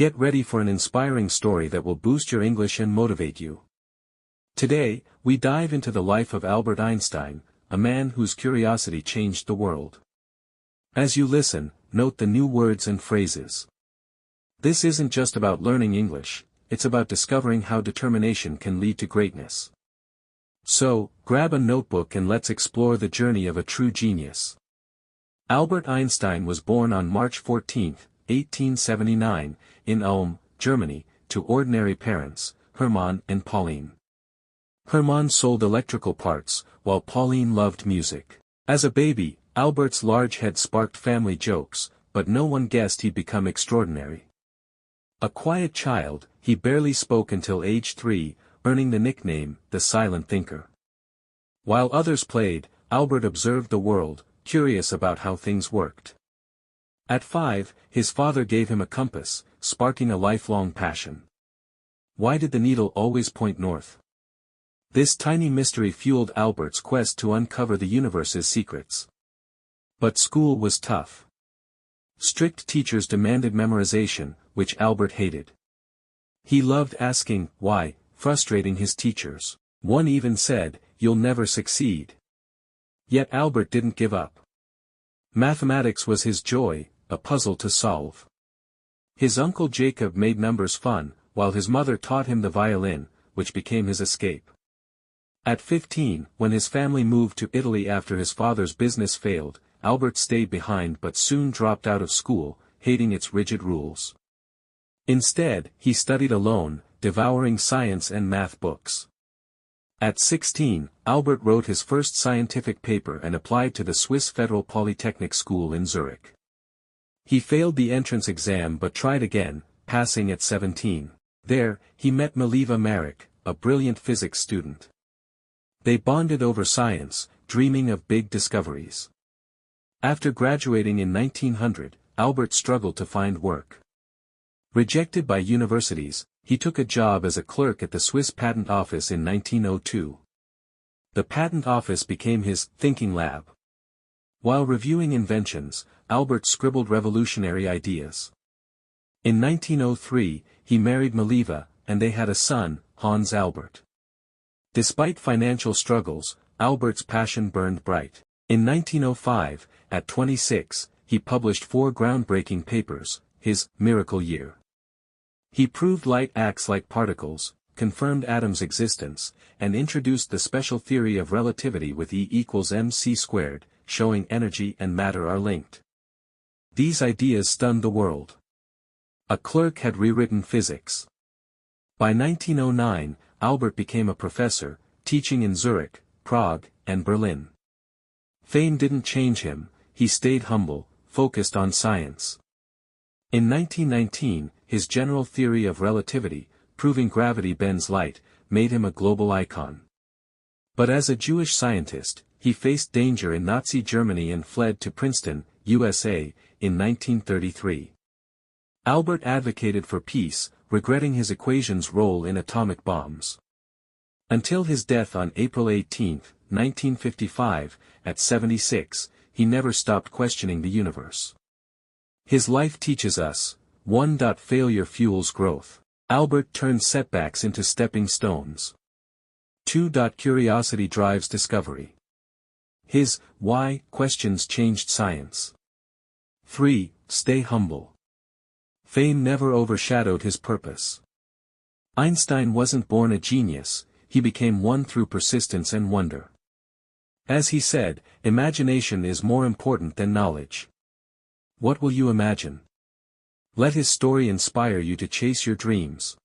Get ready for an inspiring story that will boost your English and motivate you. Today, we dive into the life of Albert Einstein, a man whose curiosity changed the world. As you listen, note the new words and phrases. This isn't just about learning English, it's about discovering how determination can lead to greatness. So, grab a notebook and let's explore the journey of a true genius. Albert Einstein was born on March 14, 1879, in Ulm, Germany, to ordinary parents, Hermann and Pauline. Hermann sold electrical parts, while Pauline loved music. As a baby, Albert's large head sparked family jokes, but no one guessed he'd become extraordinary. A quiet child, he barely spoke until age 3, earning the nickname, the Silent Thinker. While others played, Albert observed the world, curious about how things worked. At 5, his father gave him a compass, sparking a lifelong passion. Why did the needle always point north? This tiny mystery fueled Albert's quest to uncover the universe's secrets. But school was tough. Strict teachers demanded memorization, which Albert hated. He loved asking, why, frustrating his teachers. One even said, "You'll never succeed." Yet Albert didn't give up. Mathematics was his joy, a puzzle to solve. His uncle Jacob made numbers fun, while his mother taught him the violin, which became his escape. At 15, when his family moved to Italy after his father's business failed, Albert stayed behind but soon dropped out of school, hating its rigid rules. Instead, he studied alone, devouring science and math books. At 16, Albert wrote his first scientific paper and applied to the Swiss Federal Polytechnic School in Zurich. He failed the entrance exam but tried again, passing at 17. There, he met Mileva Maric, a brilliant physics student. They bonded over science, dreaming of big discoveries. After graduating in 1900, Albert struggled to find work. Rejected by universities, he took a job as a clerk at the Swiss Patent Office in 1902. The Patent Office became his thinking lab. While reviewing inventions, Albert scribbled revolutionary ideas. In 1903, he married Mileva, and they had a son, Hans Albert. Despite financial struggles, Albert's passion burned bright. In 1905, at 26, he published 4 groundbreaking papers, his miracle year. He proved light acts like particles, confirmed atoms' existence, and introduced the special theory of relativity with E equals mc squared, showing energy and matter are linked. These ideas stunned the world. A clerk had rewritten physics. By 1909, Albert became a professor, teaching in Zurich, Prague, and Berlin. Fame didn't change him, he stayed humble, focused on science. In 1919, his general theory of relativity, proving gravity bends light, made him a global icon. But as a Jewish scientist, he faced danger in Nazi Germany and fled to Princeton, USA, in 1933. Albert advocated for peace, regretting his equations' role in atomic bombs. Until his death on April 18, 1955, at 76, he never stopped questioning the universe. His life teaches us, 1. Failure fuels growth. Albert turned setbacks into stepping stones. 2. Curiosity drives discovery. His why questions changed science. 3. Stay humble. Fame never overshadowed his purpose. Einstein wasn't born a genius, he became one through persistence and wonder. As he said, imagination is more important than knowledge. What will you imagine? Let his story inspire you to chase your dreams.